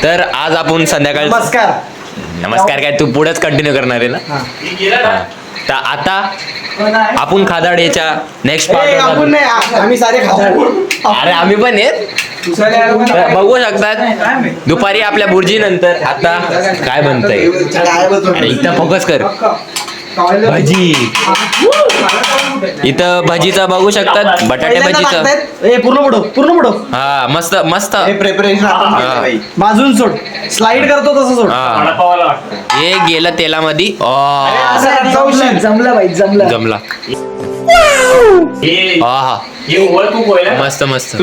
तर आज आपण संध्याकाळी नमस्कार काय तू पुढेच कंटिन्यू करणार आहे ना. तर आता आपण खादाड्याच्या नेक्स्ट पार्ट आम्ही सारे अरे आम्ही पण आहेत बघू शकतात. दुपारी आपल्या बुर्जी नंतर आता काय बनतंय. अरे इथं फोकस कर. भजी इथं भजीचा बघू शकतात. बटाटे भजीचं पूर्ण पुढं हा मस्त मस्त प्रिपरेशन बाजून सोड स्लाइड करतो तसं सोड. हे गेलं तेलामध्ये जमला बाई जमला. हा मस्त मस्त.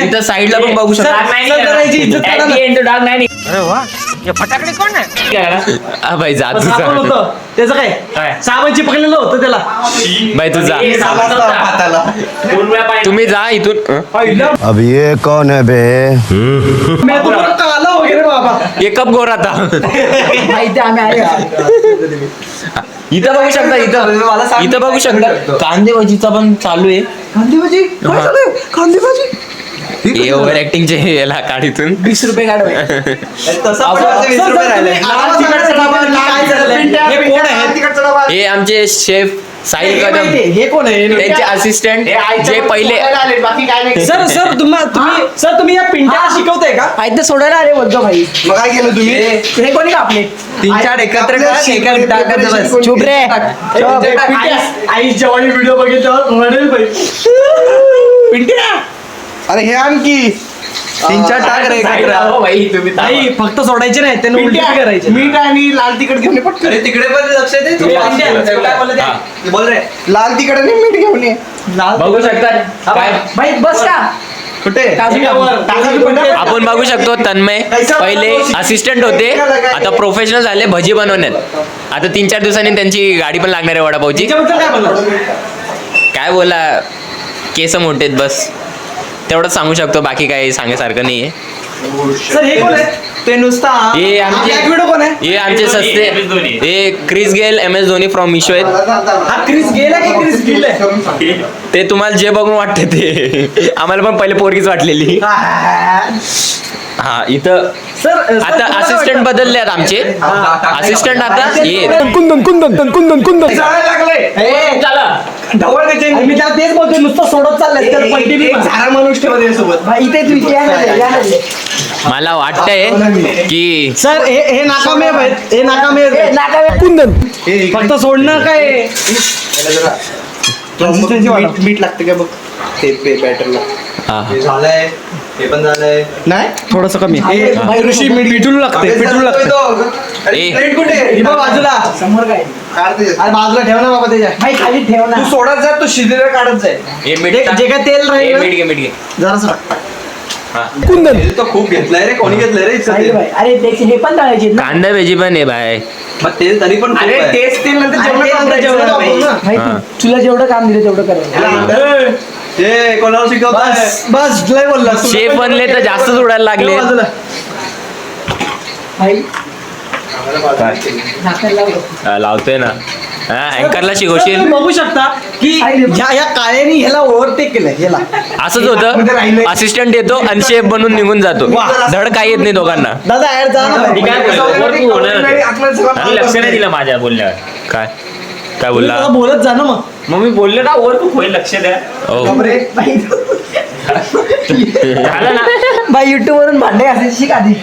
इथं साईडला पण बघू शकता. फटाकडे कोण आहे भाई जा त्याचं काय साबण चिपकलेलं होतं त्याला. भाई तू जा तुम्ही जा इथून. अब ये कौन है बे? आला वगैरे बाबा एक कप गोरा था. इथं बघू शकता. इथं बघू शकता कांदे भजीचा पण चालू आहे. कांदी भाजी कांदी भाजी ओव्हर ऍक्टिंगचे याला काढीतून 20 रुपये काढ. हे आमचे शेफ साहिल कदम हे कोण आहे त्यांचे असिस्टंट जे पहिले. सर तुम्ही या पिंट्याला शिकवताय का? आयतं सोडायला आले बोलतो भाई. मग काय केलं तुम्ही? हे कोणी कापले 3-4 एकत्र चुप रे. आई जेव्हा व्हिडिओ बघितल्यावर पिंट्या अरे हे आणखी 3-4 टाक रे एकत्र. नाही फक्त सोडायचे नाही त्यांना उलटी करायचे. मीठ आणि लाल तिखट घेऊन ये पटकन. अरे तिकडे पण लक्ष दे. बोल रे लाल तिखट आणि मीठ घेऊन ये. बघू शकता काय भाई बस का कुठे आपण बघू शकतो. तन्मय पहिले असिस्टंट होते आता प्रोफेशनल झाले भजी बनवण्यात. आता 3-4 दिवसांनी त्यांची गाडी पण लागणार आहे वडापावची. काय बोला केस मोठे आहेत बस तेवढंच सांगू शकतो. बाकी काही सांगण्यासारखं नाहीये. सर हे कोण आहे? ते नुसता हे आमचे सस्ते हे Chris Gayle MS Dhoni from Meesho आहेत. हा क्रिस गेला की क्रिस गेलाय? ते तुम्हाला जे बघून वाटते ते आम्हाला पण पहिले पोरगीच वाटलेली. हा इथं सर आता असिस्टंट बदलले आहेत आमचे. असिस्टंट आता ये मी त्याला तेच बोलतोय नुसतं सोडत चाललंय. मला वाटतंय की सर हे नाकामे आहेत. हे नाकामे कुंदन फक्त सोडणं काय मीठ लागते का बघ ते बॅटरला. झालंय हे पण झालंय नाही थोडस कमी. ऋषी पेट्रोल लागते बाजूला समोर काय बाजूला ठेव ना बाबा त्याच्या खाली ठेव ना. तू सोडत जा तू शिजलेलं काढत जाय. जे काय तेल राहील जरा कुंदन तो खूप घेतलाय रे. कोणी घेतलंय रे? अरे हे पण तळायचे कांदा भजी पण आहे बाय. मग तेल तरी पण तेच तेल नंतर तुला जेवढं काम दिलं तेवढं करायचं. कोणाला शिकवताय? बस लय बोलला. शेफ बनले तर जास्त उडायला लागले. लावतोय ना अँकरला शिकवशील. बघू शकता की या काळ्याने ह्याला ओव्हरटेक केलं. ह्याला असंच होतं. असिस्टंट येतो आणि शेफ बनून निघून जातो. धड काही येत नाही दोघांना. दादा ऍड जा ना. लक्ष नाही दिलं माझ्या बोलण्यावर. काय काय बोलला बोलत जा ना. मग मी बोललो ना वर तू होईल लक्ष द्या. झालं ना बाई युट्यूब वरून भांडे असे शिक आधी.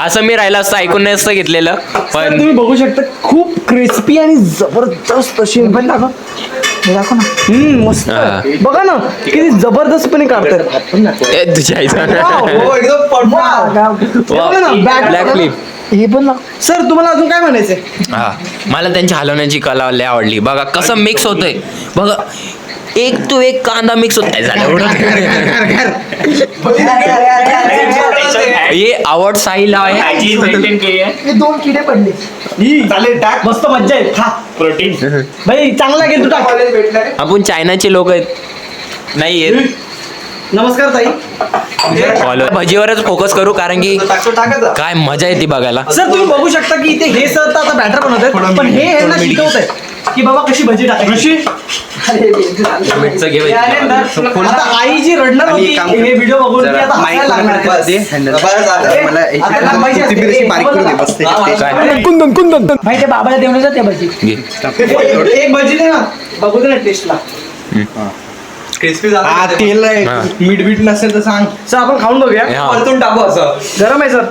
असं मी राहिलं असतं ऐकून नाही असतं घेतलेलं. पण तुम्ही बघू शकता खूप क्रिस्पी आणि जबरदस्त अशी पण दाखव ना. मस्त बघा ना किती जबरदस्तपणे काढतात. तुझ्या ब्लॅक क्लिप. हे पण सर तुम्हाला अजून काय म्हणायचंय? हा मला त्यांची हलवण्याची कला लय आवडली. बघा कसं मिक्स होतंय. बघा एक तो एक कांदा मिक्स होत हे आवड साहिल आहे. दोन किडे पडले टाक मस्त मज्जा आहे. खा प्रोटीन भाई चांगला गेल तू टाक. आपण चायनाचे लोक आहेत नाही येत. नमस्कार ताई. फॉलो भजीवरच फोकस करू कारण की टाकायचं काय मजा येते बघायला. सर तुम्ही बघू शकता की इथे हे सर तर आता बॅटर बनवत आहेत पण हे यांना शिकवत आहेत की बाबा कशी भजी टाकायची. मीठचं घे बाई. आता आई जी रडणार होती हे व्हिडिओ बघून ती आता हसायला लागणार आहे. कुंदन कुंदन भाई ते बाबाला देऊन जा त्या भजी. घे. एक भजी दे ना बघू दे ना टेस्टला. क्रिस्पी झाला तेल हा. मीठ बीठ नसेल तर सांग सर आपण खाऊन बघूया. हा. परतून टाकू असं गरम आहे सर.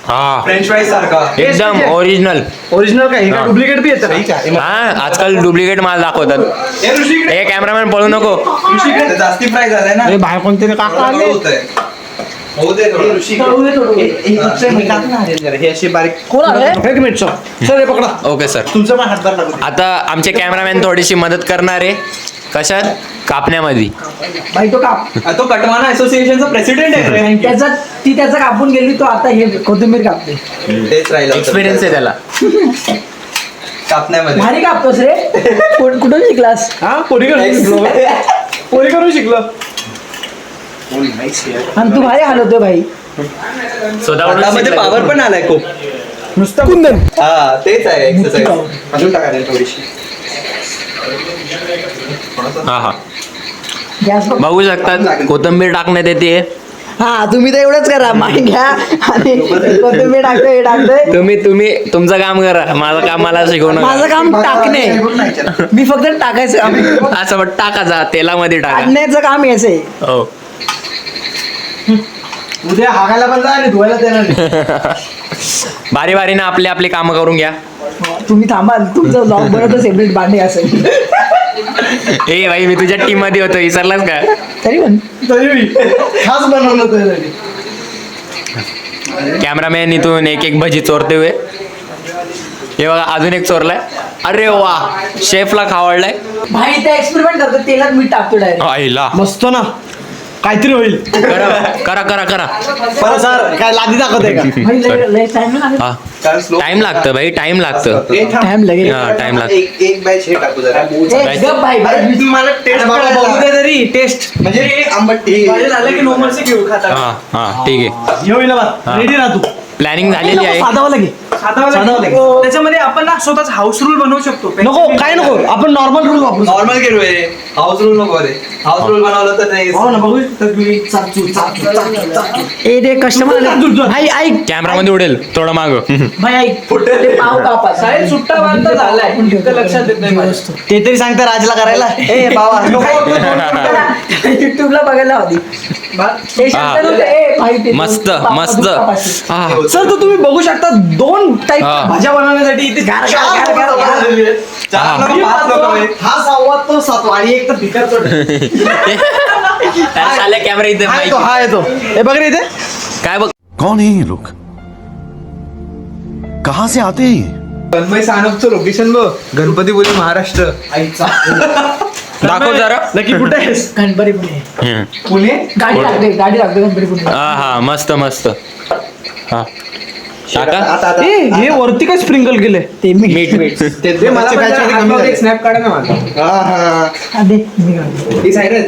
हा फ्रेंच फ्राईज सारखा एकदम ओरिजिनल. ओरिजिनल काय हे हा. डुप्लिकेट बी येतं. हा आजकाल डुप्लिकेट माल दाखवतात. हे ऋषीकडे हे कॅमेरामॅन पळू नको. ऋषीकडे जास्ती फ्राय झालाय ना बाहेर कोणतरी काका आले. होऊ दे थोडं. हे अशी बारीक कोण आले? एक मिनिट सर. सर हे पकडा. Okay sir. तुमचं पण हातभार लागू. आता आमचे कॅमेरामॅन थोडीशी मदत करणार आहे. कशात? कापण्यामध्ये. भाई तो काप. तो कटवाना असोसिएशनचा प्रेसिडेंट आहे रे. त्याचा कापून गेली तो आता हे कोथिंबीर कापते. तेच राहिलं होतं. एक्सपिरियन्स आहे त्याला. कापण्यामध्ये भारी कापतोस रे. कुठून शिकलास? हा पोरीकडून शिकलो. पोरीकडून शिकलो. आणि तू भारी हलवतोय भाई. स्वतःकडून हातामध्ये शिकला. पावर पण आलाय खूप. नुसतं कुंदन. हा तेच आहे एक्सरसाइज. अजून टाकायला थोडीशी. हा हा गॅस बघ. बघू शकतात कोथिंबीर टाकण्यात येते. हा तुम्ही तर एवढंच करा माही घ्या आणि कोथिंबीर टाकतोय हे टाकतोय. तुम्ही तुमचं काम करा. माझं काम मला शिकवू माझं नका. काम टाकणे. मी फक्त टाकायचं काम. असं वाटतं टाकायचा तेलामध्ये टाका. टाकण्याचं काम यायचं आहे. हो. उद्या हागायला पण जा आणि धुवायला देणार नाही. बारी बारीनं आपले आपले कामं करून घ्या. तुम्ही थांबा तुमचं जॉब बरोबर सेपरेट भांडे असेल. ए भाई मी तुझ्या टीम मध्ये होतो विसरलास का? तरी पण खास बनवलं त्यासाठी. कॅमेरामॅन इथून एक एक भजी चोरते हुए. हे बघा अजून एक चोरलाय. अरे वा शेफला खावडलाय. भाई ते एक्सपेरिमेंट करतो तेलात मीठ टाकतो डायरेक्ट. आईला मस्त ना काहीतरी होईल. करा करा करा करा. बरं सर काय लादी दाखवते का? हा टाइम लागतं भाई टाइम लागतं. टाइम लागेल. हा टाइम लागतं. एक बॅच हे टाकू जरा. भाई मला टेस्ट बघू दे तरी टेस्ट. म्हणजे आंबट झालं की नॉर्मलचे घेऊ खाता. हा हा ठीक आहे. येऊ हा. रेडी राहा तू. प्लॅनिंग झालेली आहे. साधावा लागेल. त्याच्यामध्ये आपण ना स्वतःच हाऊस रूल बनवू शकतो. नको काय नको आपण नॉर्मल रूल वापरू. नॉर्मल केलो रे. हाऊस रूल नको रे. हाऊस रूल बनवलं तर नाही. हो ना बघू. ए ते कस्टमर भाई ऐक कॅमेरामध्ये उडेल थोडं माग. भाई ऐक ते पाव कापा साहेब सुट्टा बांधता झालाय इतकं लक्षात देत नाही माझ्या. ते तरी सांगता राजला करायला. ए बाबा युट्यूबला बघायला हवी. मस्त मस्त. हा. सर तर तुम्ही बघू शकता 2 टाईप हा. भाज्या बनवण्यासाठी इथे चार लोकं, पाच लोकं आहेत. हा 6वा तो 7वा आणि एक तर भिकार साल्या कॅमेरा इथे हा येतो mic. हा येतो. हे बघ रे इथे काय बघ. कौन है ये लोग? कहां से आते हैं ये? तन्मय सानपचं लोकेशन बघ. गणपतीपुळे महाराष्ट्र. दाखव जरा. नक्की कुठे आहेस? गणपती पुणे. हम्म. पुणे गाडी लागते गणपती पुणे. हा हा मस्त मस्त. हा टाका. ए हे वरती काय स्प्रिंकल केले? ते मीठ ते मला पण स्नॅप काढा ना माझा. हा, दे मी काढतो. ही साईड आहे.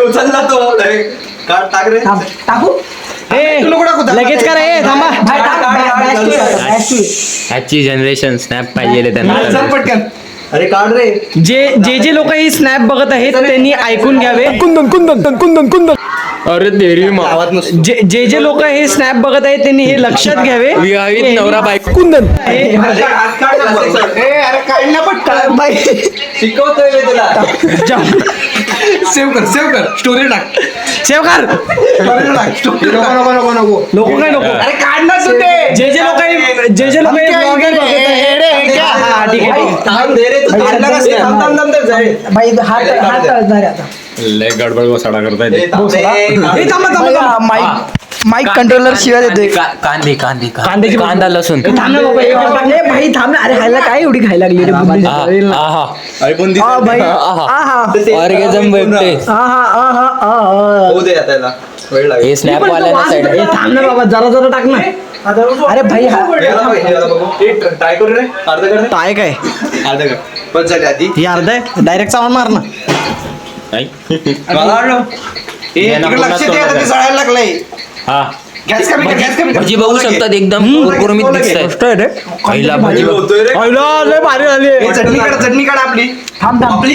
उचलला तो. काढ टाक रे. थांब, टाकू ए तू नको टाकू. लगेच करा ए थांबा. भाई, टाक, काढ, काढ, back to it, काढ. back to it. आजची जनरेशन स्नॅप पाहिजे चल त्यांना. पटकन. अरे काढ रे. जे लोक ही स्नॅप बघत आहेत त्यांनी ऐकून घ्यावे. कुंदन कुंदन कुंदन कुंदन. अरे देरी मा. आवाज नसतो. जे लोक हे स्नॅप बघत आहेत त्यांनी हे लक्षात घ्यावे. विवाहित नवरा बायको. कुंदन. हात काढ ना सर. अरे काढ ना पटकन बाई. शिकवतोय मी तुला. जाम. सेव्ह कर स्टोरी टाक. सेव कर. नको. लोक काय नको. अरे काढ ना तू ते. जे लोक हा ठीक आहे. थांब दे रे. तू काढला कसं? थांब तर जाईल. बाई हात तळणार आहे आता. लय गडबड गोसाडा करताय ते. ए, थांबा. माईक कंट्रोलर शिवाय देतोय. कांदे कांदे कांद्याची कांदा लसूण. थांब ना बाबा. ए, भाई थांब ना. अरे खायला काय एवढी खायला लागली रे बुंदी? आहा अरे पण दिसत आ, भाई. आहा. आहा. ऑर्गेझम भेटते. आहा, आहा, आहा. होऊ दे आता याला. वेळ लागेल. हे स्नॅप वाल्याला ए, साईड. थांब ना बाबा जरा टाक ना. अरे भाई हा याला बघू. ट्राय करू रे. अर्ध कर रे. काय काय अर्ध कर. बस झाली आधी. ही अर्धा आहे डायरेक्ट चावून मार ना. मला यांना तिकडे लक्ष पूर्ण दे, आता ते तोंडात. जळायला लागलंय. हा गॅस कमी कर, गॅस कमी कर. भजी बघू शकतात एकदम कुरकुरीत दिसत मस्त आहे रे पहिला भजी बघ. आईला लय भारी झाली हे चटणी काढ आपली. थांब थांब आपली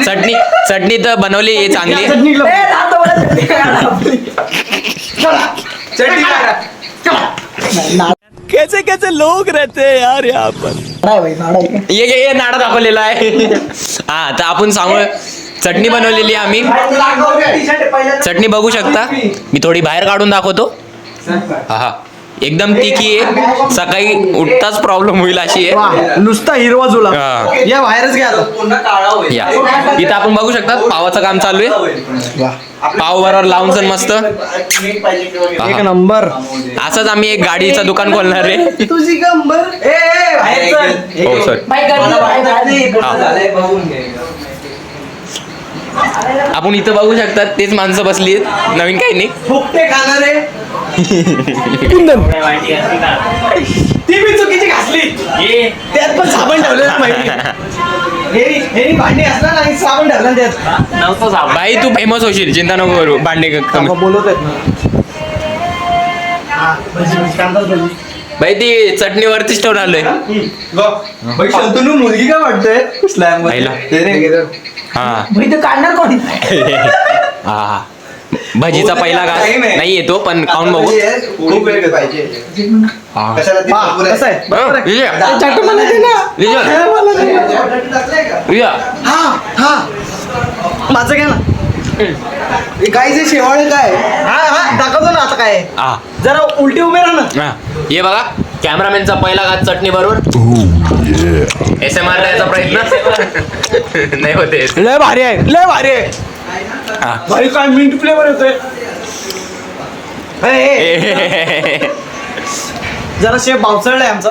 चटणी चटणी तर बनवली आहे चांगली चटणी काढ. कैसे कैसे लोग रहते हैं यार यहाँ पर ये नाडा दाखवलेला आहे हा तर आपण सांगू चटणी बनवलेली आहे आम्ही चटणी बघू शकता मी थोडी बाहेर काढून दाखवतो हा एकदम तिखी आहे सकाळी उठताच प्रॉब्लेम होईल अशी आहे वाह, नुसता हिरवा जुला हा. या बाहेरच घ्या आता. या इथं आपण बघू शकता पावाचं काम चालू आहे पाव बरोबर लावून सण मस्त एक नंबर असंच आम्ही एक गाडीचं दुकान खोलणार आहे तुझी गंबर हो सर आपण इथं बघू शकता तेच माणसं बसली आहेत नवीन काही नाही फुकटे खाणारे कुंदन माहिती असते का? ती मी चुकीची घासली. ये त्यात पण साबण ठेवलेलं माहिती. हे भांडी असणार आणि साबण ठेवलं त्यात. नव्हतं साबण. बाई तू फेमस होशील चिंता नको करू भांडे कमी बोलत आहेत ना बाई ती चटणी वरतीच ठेवून आलोय भाई शंतनू मुलगी काय वाटतंय स्लॅम पाहिलं. हा काढणार कोणी हा भजीचा पहिला घास नाही येतो पण खाऊन बघू खूप वेळ पाहिजे. हा. कशाला ती भरपूर आहे. कसं आहे हो, विजय. चाटू मला दे ना. विजय. चटणी टाकलंय का? विजय. माझं घ्या ना हे काय जे शेवाळ काय हा दाखवतो ना आता काय हा. जरा उलटी उभे राहा ना हा. हे बघा कॅमेरामॅनचा पहिला घास चटणी बरोबर SMR द्यायचा प्रयत्न नाही होते लय भारी आहे लय भारी आहे हा. भारी काय मिंट फ्लेवर येतोय जरा शेफ बावचळलाय आमचा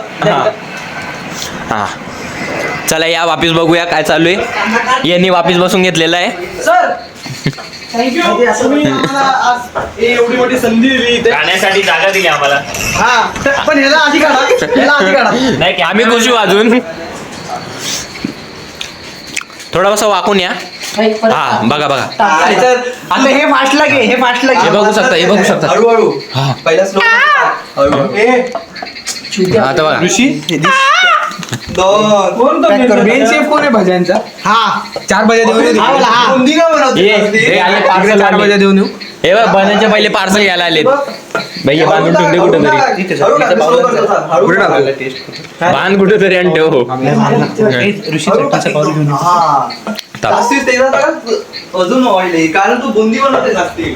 हा चला या वापिस बघूया काय चालू आहे यांनी वापिस बसून घेतलेलं आहे सर थँक्यू तुम्ही आम्हाला आज एवढी मोठी संधी दिली इथे. गाण्यासाठी जागा दिली आम्हाला. हा पण ह्याला आधी काढा ह्याला आधी काढा नाही की आम्ही खुशी अजून थोडा बसा वाकून या हा बघा बघा आता हे फास्ट लागे हे फास्ट हे लागे बघू शकता हे बघू शकता हळूहळू हा. पहिला स्लो आता बघा मेन शेफ कोण आहे भज्यांचा हा 4 बजे देऊन हा, बोला, हा. बुंदी का बनवते हे आले parcel 4 बजे देऊन येऊ हे बघ बनायचे पहिले पार्सल घ्यायला आलेत भाई हे बांधून ठेवून दे कुठं तरी हळू टाक, slow कर जरा. हळू टाक. बांध कुठं तरी आणि ठेव हा. जास्तीच तेलात टाका, अजून ऑइल आहे कारण तू बुंदी बनवते जास्ती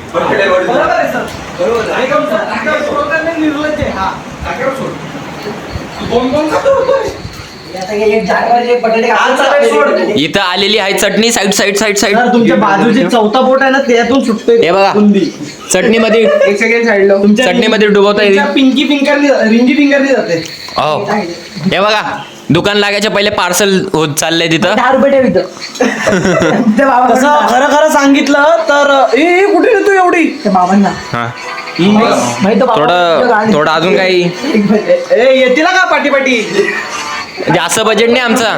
इथं आलेली आहे चटणी साईड साईड साईड साईड तुमच्या बाजूचे चौथा बोट आहे ना त्यातून सुटतोय हे बघा बुंदी चटणीमध्ये एक सेकंड साईडला तुमच्या चटणीमध्ये डुबवता येईल पिंकी फिंगरनी रिंगी फिंगरनी जाते हो हे बघा दुकान लागायच्या पहिले पार्सल होत चाललंय तिथं 10 रुपये ठेव इथं तसं खरं खरं सांगितलं तर ए कुठे येतो एवढी बाबांना हा थोडं थोडं अजून काही ए येतील का पाठी पाठी जास्त बजेट नाही आमचा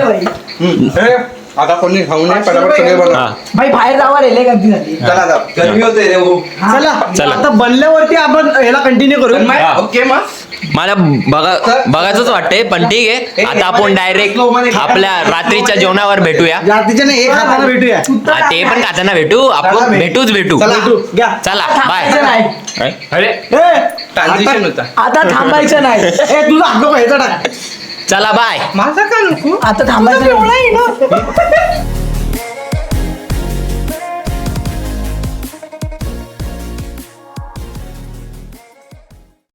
आता कोणी खाऊ नये पटापट सगळे बनव हा भाई बाहेर जावा रेले गर्दी झाली चला आता गरमी होते रे भाऊ चला चला. आता बनल्यावरती आपण ह्याला कंटिन्यू करू हा. ओके मग मला बघायचंच वाटतंय पण ठीक आहे आता आपण डायरेक्ट आपल्या रात्रीच्या जेवणावर भेटूया रात्रीच्या नाही एक हाताला भेटूया हा, ते पण खाताना भेटू आपण भेटू चला. घ्या चला बाय अरे ट्रान्झिशन होता आता थांबायचं नाही ए तुझा हात नको ह्याचा टाक चला बाय माझा का नको आता थांबायचं